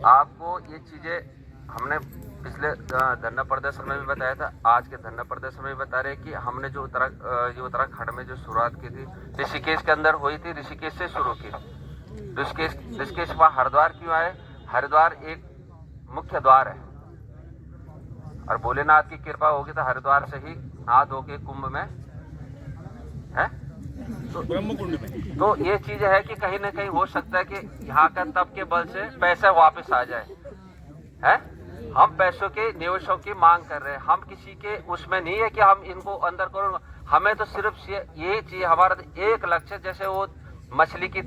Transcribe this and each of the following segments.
आपको ये चीज़ें हमने पिछले धरना प्रदर्शन में भी बताया था, आज के धरना प्रदर्शन में भी बता रहे कि हमने जो ये उत्तराखंड में जो शुरुआत की थी ऋषिकेश के अंदर हुई थी, ऋषिकेश से शुरू की। ऋषिकेश वहाँ हरिद्वार क्यों आए? हरिद्वार एक मुख्य द्वार है और भोलेनाथ की कृपा होगी तो हरिद्वार से ही हाथ होके कुंभ में है तो ब्रह्मकुंड में। तो ये चीज है कि कहीं ना कहीं हो सकता है कि यहाँ का तब के बल से पैसा वापस आ जाए। है हम पैसों के निवेशों की मांग कर रहे हैं, हम किसी के उसमें नहीं है कि हम इनको अंदर करो। हमें तो सिर्फ ये चाहिए, हमारा एक लक्ष्य, जैसे वो मछली की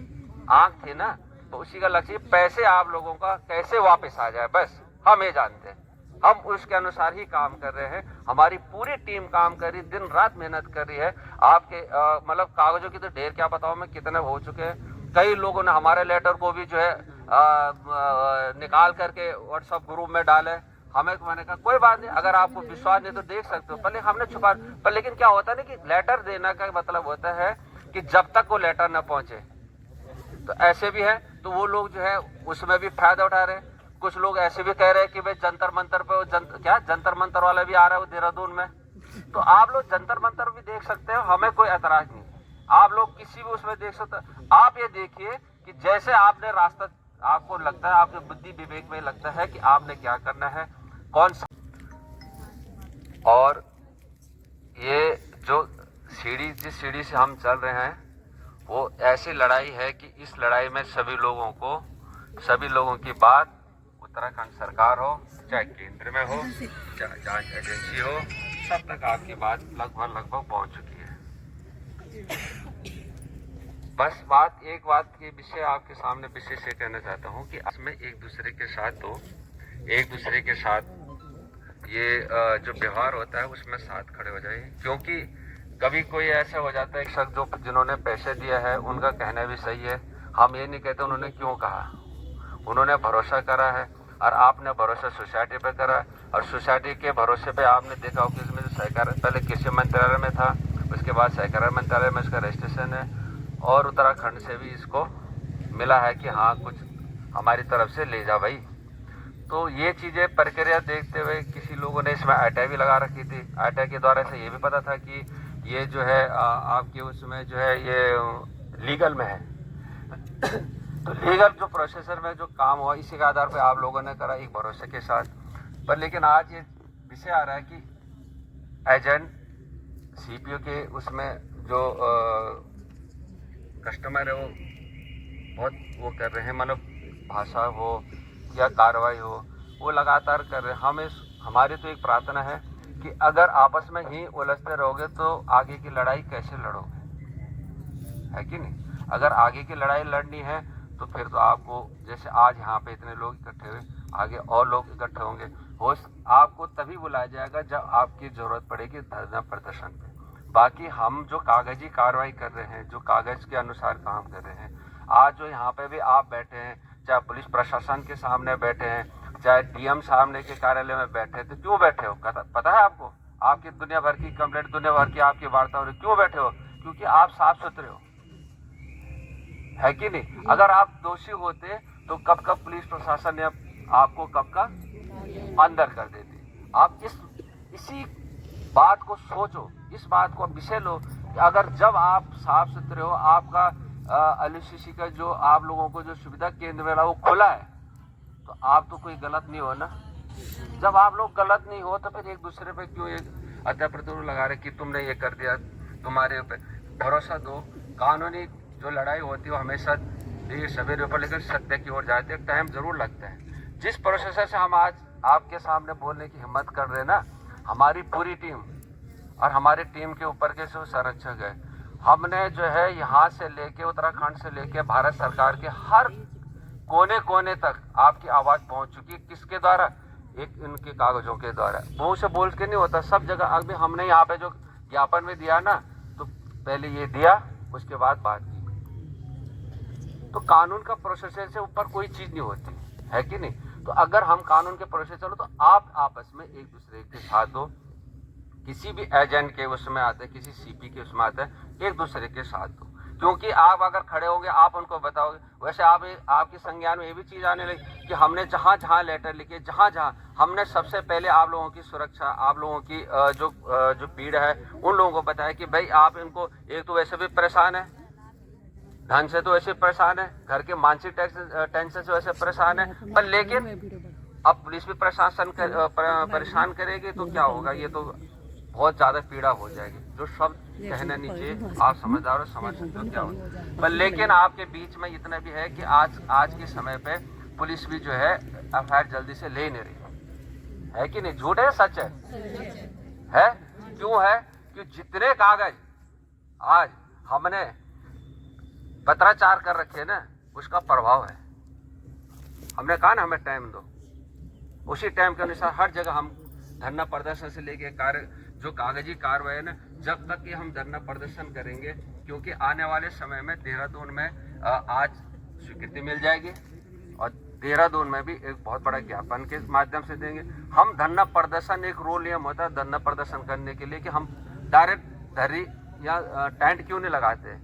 आंख थी ना, तो उसी का लक्ष्य पैसे आप लोगों का कैसे वापस आ जाए, बस हम ये जानते हैं। हम उसके अनुसार ही काम कर रहे हैं, हमारी पूरी टीम काम कर रही, दिन रात मेहनत कर रही है। आपके मतलब कागजों की तो ढेर क्या बताऊं मैं कितने हो चुके हैं। कई लोगों ने हमारे लेटर को भी जो है निकाल करके व्हाट्सएप ग्रुप में डाले। मैंने कहा कोई बात नहीं, अगर आपको विश्वास नहीं तो देख सकते हो, पहले हमने छुपा। पर लेकिन क्या होता है ना कि लेटर देने का मतलब होता है कि जब तक वो लेटर न पहुंचे, तो ऐसे भी है तो वो लोग जो है उसमें भी फायदा उठा रहे हैं। कुछ लोग ऐसे भी कह रहे हैं कि भाई जंतर मंतर पे जंतर मंतर वाला भी आ रहा है वो देहरादून में, तो आप लोग जंतर मंतर भी देख सकते हो, हमें कोई एतराज नहीं। आप लोग किसी भी उसमें देख सकते हो। आप ये देखिए कि जैसे आपने रास्ता, आपको लगता है, आपके बुद्धि विवेक में लगता है कि आपने क्या करना है, कौन सा। और ये जो जिस सीढ़ी से हम चल रहे हैं वो ऐसी लड़ाई है कि इस लड़ाई में सभी लोगों की बात, उत्तराखंड सरकार हो, चाहे केंद्र में हो, चाहे जांच एजेंसी हो, सब तक आपकी बात लगभग पहुंच चुकी है। बस एक बात के विषय आपके सामने विशेष ये कहना चाहता हूं कि इसमें एक दूसरे के साथ ये जो व्यवहार होता है उसमें साथ खड़े हो जाए, क्योंकि कभी कोई ऐसा हो जाता है एक शख्स जिन्होंने पैसे दिया है उनका कहना भी सही है। हम ये नहीं कहते उन्होंने क्यों कहा, उन्होंने भरोसा करा है और आपने भरोसा सोसाइटी पे करा, और सोसाइटी के भरोसे पे आपने देखा हो कि इसमें जो सहकार पहले कृषि मंत्रालय में था, उसके बाद सहकारिता मंत्रालय में इसका रजिस्ट्रेशन है, और उत्तराखंड से भी इसको मिला है कि हाँ कुछ हमारी तरफ से ले जा भाई। तो ये चीज़ें प्रक्रिया देखते हुए किसी लोगों ने इसमें आईटीआई भी लगा रखी थी। आईटीआई के द्वारा से ये भी पता था कि ये जो है आपके उसमें जो है ये लीगल में है। तो लीगल जो प्रोसेसर में जो काम हुआ इसी के आधार पर आप लोगों ने करा एक भरोसे के साथ। पर लेकिन आज ये विषय आ रहा है कि एजेंट सीपीओ के उसमें जो कस्टमर है वो बहुत वो कर रहे हैं, मतलब भाषा हो या कार्रवाई हो वो लगातार कर रहे हैं। हमारी तो एक प्रार्थना है कि अगर आपस में ही उलझते रहोगे तो आगे की लड़ाई कैसे लड़ोगे, है कि नहीं। अगर आगे की लड़ाई लड़नी है तो फिर तो आपको, जैसे आज यहाँ पे इतने लोग इकट्ठे हुए, आगे और लोग इकट्ठे होंगे, हो आपको तभी बुलाया जाएगा जब आपकी जरूरत पड़ेगी धरना प्रदर्शन पे। बाकी हम जो कागजी कार्रवाई कर रहे हैं, जो कागज के अनुसार काम कर रहे हैं, आज जो यहाँ पे भी आप बैठे हैं, चाहे पुलिस प्रशासन के सामने बैठे हैं, चाहे डीएम सामने के कार्यालय में बैठे हैं, तो क्यों बैठे हो पता है आपको? आपकी दुनिया भर की कंप्लेंट, दुनिया भर की आपकी वार्ता हो रही, क्यों बैठे हो? क्योंकि आप साफ सुथरे हो, है कि नहीं। अगर आप दोषी होते तो कब पुलिस प्रशासन ने आपको कब का अंदर कर देती। आप इसी बात को सोचो, इस बात को विषय लो कि अगर जब आप साफ सुथरे हो, आपका एलसीसी का जो आप लोगों को जो सुविधा केंद्र मिला वो खुला है, तो आप तो कोई गलत नहीं हो ना। जब आप लोग गलत नहीं हो तो फिर एक दूसरे पे क्यों एक अत्या प्रत्यारोप लगा रहे कि तुमने ये कर दिया, तुम्हारे ऊपर भरोसा दो। कानूनी जो लड़ाई होती है वो हमेशा देर सवेरे ऊपर, लेकिन सत्य की ओर जाते हैं, टाइम जरूर लगता है। जिस प्रोसेसर से हम आज आपके सामने बोलने की हिम्मत कर रहे हैं ना, हमारी पूरी टीम और हमारी टीम के ऊपर के जो संरक्षक है, हमने जो है यहाँ से लेके उत्तराखंड से लेके भारत सरकार के हर कोने कोने तक आपकी आवाज पहुंच चुकी है। किसके द्वारा? एक इनके कागजों के द्वारा। मुंह से बोल के नहीं होता, सब जगह। अभी हमने यहाँ पे जो ज्ञापन में दिया ना, तो पहले ये दिया, उसके बाद बात की। तो कानून का प्रोसेस से ऊपर कोई चीज नहीं होती, है कि नहीं। तो अगर हम कानून के प्रोसेस चलो तो आप आपस में एक दूसरे के साथ हो, किसी भी एजेंट के उसमें आते हैं, किसी सीपी के उसमें आते हैं, एक दूसरे के साथ हो। क्योंकि आप अगर खड़े होंगे आप उनको बताओगे। वैसे आपकी संज्ञान में ये भी चीज आने लगी कि हमने जहां जहां लेटर लिखे, जहां जहां हमने सबसे पहले आप लोगों की सुरक्षा, आप लोगों की जो पीड़ा है उन लोगों को बताया कि भाई आप इनको, एक तो वैसे भी परेशान है, धन से तो वैसे परेशान है, घर के मानसिक टेंशन से वैसे परेशान है, पर लेकिन अब पुलिस भी परेशान करेगी तो क्या होगा, ये तो बहुत ज्यादा पीड़ा हो जाएगी। जो शब्द कहने नीचे आप समझदार हो, समझ सकते हो क्या होगा। पर लेकिन आपके बीच में इतना भी है कि आज के समय पे पुलिस भी जो है एफआईआर जल्दी से ले नहीं रही है कि नहीं, झूठ है सच है? क्यों है? कि जितने कागज आज हमने पत्राचार कर रखे ना उसका प्रभाव है। हमने कहा ना हमें टाइम दो, उसी टाइम के अनुसार हर जगह हम धरना प्रदर्शन से लेके जो कागजी कार्रवाई है ना, जब तक कि हम धरना प्रदर्शन करेंगे, क्योंकि आने वाले समय में देहरादून में आज स्वीकृति मिल जाएगी और देहरादून में भी एक बहुत बड़ा ज्ञापन के माध्यम से देंगे। हम धरना प्रदर्शन, एक रूल नियम होता है धरना प्रदर्शन करने के लिए कि हम डायरेक्ट धरनी या टेंट क्यों नहीं लगाते।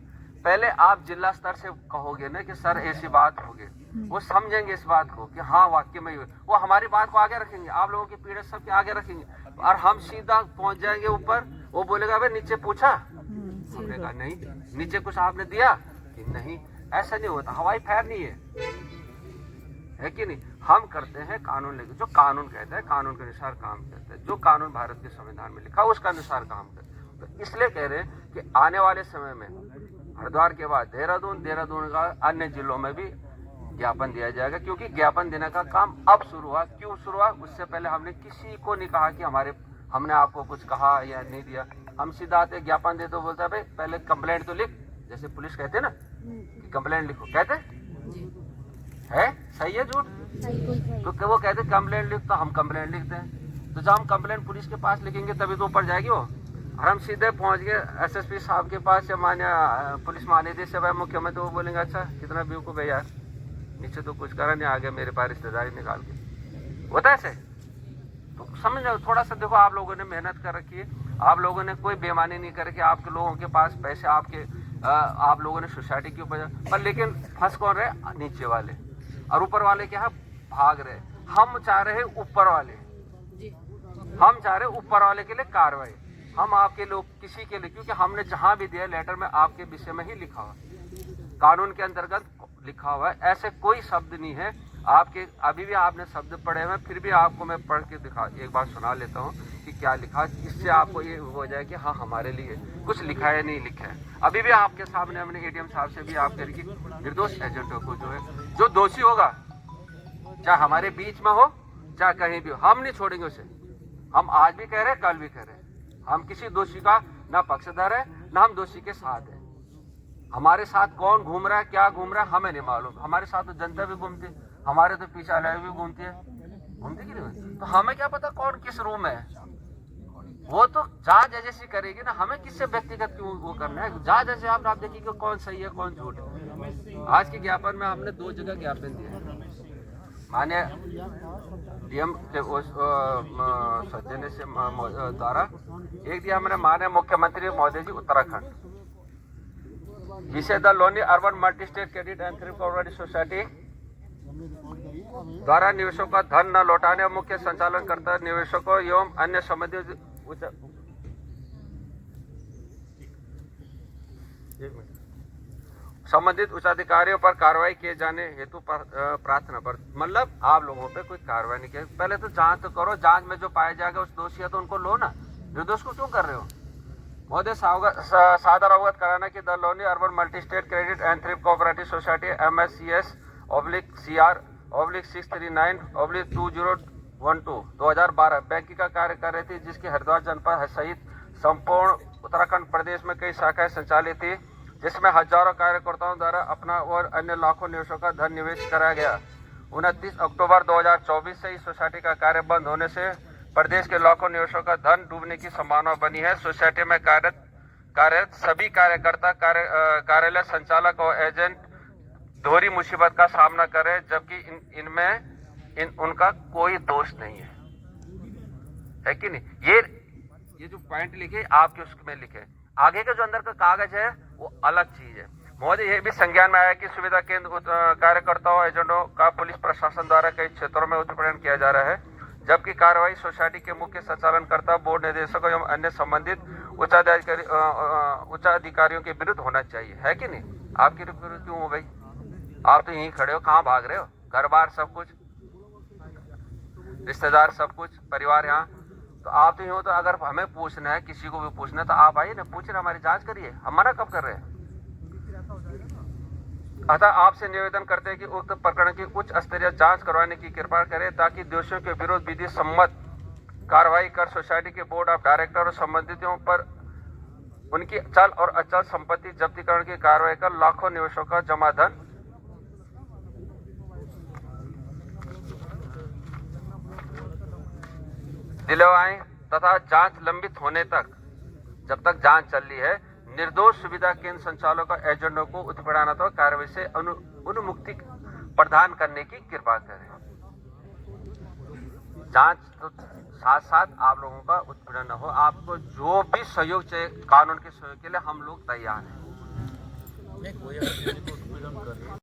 पहले आप जिला स्तर से कहोगे ना कि सर ऐसी बात होगी, वो समझेंगे इस बात को कि हाँ वाकई में वो हमारी बात को आगे रखेंगे, आप लोगों की पीड़ा सबके आगे रखेंगे, और हम सीधा पहुंच जाएंगे ऊपर। वो बोलेगा भाई नीचे पूछा, हमने कहा नहीं, नीचे कुछ आपने दिया कि नहीं, ऐसा नहीं होता। हवाई फायर नहीं है कि नहीं। हम करते हैं कानून लेके, जो कानून कहता है कानून के अनुसार काम करते हैं, जो कानून भारत के संविधान में लिखा उसका अनुसार काम करते हैं। तो इसलिए कह रहे हैं कि आने वाले समय में हरिद्वार के बाद देहरादून का अन्य जिलों में भी ज्ञापन दिया जाएगा, क्योंकि ज्ञापन देने का काम अब शुरू हुआ। क्यों शुरू हुआ? उससे पहले हमने किसी को नहीं कहा कि हमने आपको कुछ कहा या नहीं दिया। हम सीधा आते ज्ञापन दे तो बोलता भाई पहले कंप्लेंट तो लिख, जैसे पुलिस कहते ना कि कंप्लेंट लिखो, कहते है सही है झूठ? तो वो कहते कंप्लेंट लिख, तो हम कंप्लेंट लिखते हैं। तो जब हम कंप्लेंट पुलिस के पास लिखेंगे तभी तो ऊपर जाएगी वो। और हम सीधे पहुंच गए एसएसपी साहब के पास या मान्य पुलिस महानिदेशक भाई मुख्यमंत्री, वो बोलेंगे अच्छा कितना बेवकूफ है यार, नीचे तो कुछ करा नहीं, आगे मेरे पास रिश्तेदारी निकाल के होता है ऐसे। तो समझ जाओ, थोड़ा सा देखो, आप लोगों ने मेहनत कर रखी है, आप लोगों ने कोई बेईमानी नहीं कर रखी, आपके लोगों के पास पैसे, आप लोगों ने सोसाइटी के ऊपर, पर लेकिन फंस कौन रहे? नीचे वाले, और ऊपर वाले क्या भाग रहे। हम चाह रहे हैं ऊपर वाले, हम चाह रहे ऊपर वाले के लिए कार्रवाई, हम आपके लोग किसी के लिए, क्योंकि हमने जहां भी दिया लेटर में आपके विषय में ही लिखा हुआ, कानून के अंतर्गत लिखा हुआ है, ऐसे कोई शब्द नहीं है आपके। अभी भी आपने शब्द पढ़े हुए, फिर भी आपको मैं पढ़ के एक बार सुना लेता हूँ कि क्या लिखा, इससे आपको ये हो जाए कि हाँ हमारे लिए कुछ लिखा है नहीं लिखा है। अभी भी आपके सामने हमने एडीएम साहब से भी आप करें कि निर्दोष एजेंटों को जो है, जो दोषी होगा चाहे हमारे बीच में हो चाहे कहीं भी हो, हम नहीं छोड़ेंगे उसे। हम आज भी कह रहे हैं, कल भी कह रहे हैं, हम किसी दोषी का ना पक्षधर है ना हम दोषी के साथ है। हमारे साथ कौन घूम रहा है, क्या घूम रहा है, हमें नहीं मालूम। हमारे साथ तो जनता भी घूमती है, हमारे तो पीछे वाले भी घूमती कि नहीं? तो हमें क्या पता कौन किस रूम में है? वो तो जांच एजेंसी करेगी ना, हमें किससे व्यक्तिगत क्यों वो करना है? जांच एजेंसी आप देखिए कौन सही है कौन झूठ है। आज के ज्ञापन में हमने 2 जगह ज्ञापन दिए, माने डीएम के सौजन्य से द्वारा एक दिया हमने माननीय मुख्यमंत्री महोदय जी उत्तराखंड, जिसे the Loni urban multi state credit and thrift cooperative society द्वारा निवेशकों का धन न लौटाने और मुख्य संचालन करता निवेशकों एवं अन्य संबंधित उच्चाधिकारियों पर कार्रवाई किए जाने हेतु प्रार्थना पर, मतलब आप लोगों पे कोई कार्रवाई नहीं की, पहले तो जांच तो करो, जांच में जो पाया जाएगा उस दोषी है तो उनको लो ना, निर्दोष को क्यों कर रहे हो? महोदय सादर अवगत कराना कि the Loni urban multi state credit and thrift cooperative society MSCS/639/2012 banking का कार्य कर रही थी, जिसकी हरिद्वार जनपद सहित संपूर्ण उत्तराखंड प्रदेश में कई शाखाएं संचालित थी, जिसमें हजारों कार्यकर्ताओं द्वारा अपना और अन्य लाखों निवेशकों का धन निवेश कराया गया। 29 अक्टूबर 2024 से इस सोसाइटी का कार्य बंद होने से प्रदेश के लाखों निवेशकों का धन डूबने की संभावना बनी है। सोसाइटी में कार्यरत सभी कार्यकर्ता, कार्यालय संचालक और एजेंट दोहरी मुसीबत का सामना कर रहे हैं, जबकि इनमें उनका कोई दोष नहीं है कि नहीं? ये जो पॉइंट लिखे आपके उसमें लिखे, आगे का जो अंदर का कागज है वो अलग चीज है। महोदय, ये भी संज्ञान में आया कि सुविधा केंद्र कार्यकर्ताओं एजेंटों का पुलिस प्रशासन द्वारा कई क्षेत्रों में उत्पीड़न किया जा रहा है, जबकि कार्रवाई सोसाइटी के मुख्य संचालनकर्ता, बोर्ड निदेशकों एवं अन्य संबंधित उच्चाधिकारियों के विरुद्ध होना चाहिए, है कि नहीं? आपके विरुद्ध क्यों हो भाई? आप तो यहीं खड़े हो, कहाँ भाग रहे हो? घर बार सब कुछ, रिश्तेदार सब कुछ, परिवार यहाँ, तो आप तो यूँ, तो अगर हमें पूछना है, किसी को भी पूछना है, तो आप आइए ना, पूछिए, हमारी जांच करिए, हम मना कब कर रहे हैं? अतः आपसे निवेदन करते हैं कि उक्त प्रकरण की उच्च स्तरीय जांच करवाने की कृपा करें, ताकि दोषियों के विरुद्ध विधि सम्मत कार्रवाई कर सोसाइटी के बोर्ड ऑफ डायरेक्टर और संबंधितों पर उनकी चल और अचल संपत्ति जब्तीकरण की कार्रवाई कर लाखों निवेशकों का जमा धन दिलवाएं तथा जांच लंबित होने तक, जब तक जांच चल रही है, निर्दोष सुविधा केंद्र संचालकों का एजेंटों को उत्पीड़नात्मक कार्रवाई से उन्मुक्ति प्रदान करने की कृपा करें। जांच तो साथ साथ आप लोगों का उत्पीड़न न हो, आपको जो भी सहयोग चाहिए कानून के सहयोग के लिए हम लोग तैयार हैं।